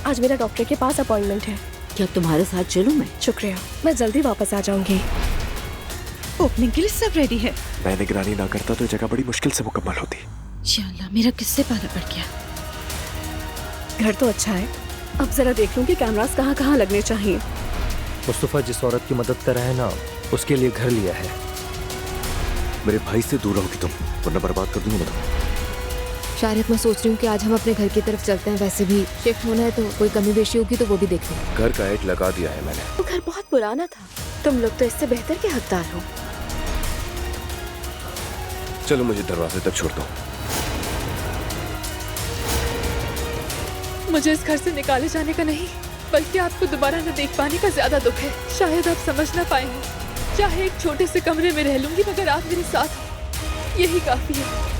आज मेरा डॉक्टर के पास अपॉइंटमेंट है। क्या तुम्हारे साथ चलूं मैं? शुक्रिया, मैं जल्दी वापस आ जाऊंगी। ओपनिंग के लिए सब रेडी है। मैं निगरानी ना करता तो जगह बड़ी मुश्किल से मुकम्मल होती। या अल्लाह, मेरा किससे पाला पड़ गया। घर तो अच्छा है, अब जरा देख लूं कि कैमरास कहाँ कहाँ लगने चाहिए। मुस्तफा जिस औरत की मदद कर रहा है ना, उसके लिए घर लिया है। मेरे भाई से दूर रहोगी तुम, वरना बर्बाद कर दूंगा मैं तुम्हें। शायद मैं सोच रही हूँ कि आज हम अपने घर की तरफ चलते हैं। वैसे भी शिफ्ट होना है तो कोई कमी बेशी होगी तो वो भी देख लेंगे। घर का एड लगा दिया है मैंने। वो घर बहुत पुराना था, तुम लोग तो इससे बेहतर के हकदार हो। चलो मुझे दरवाजे तक छोड़ दो। मुझे इस घर से निकाले जाने का नहीं, बल्कि आपको दोबारा न देख पाने का ज्यादा दुख है। शायद आप समझ ना पाए हो। चाहे एक छोटे से कमरे में रह लूंगी, मगर आप मेरे साथ हो, यही काफी है।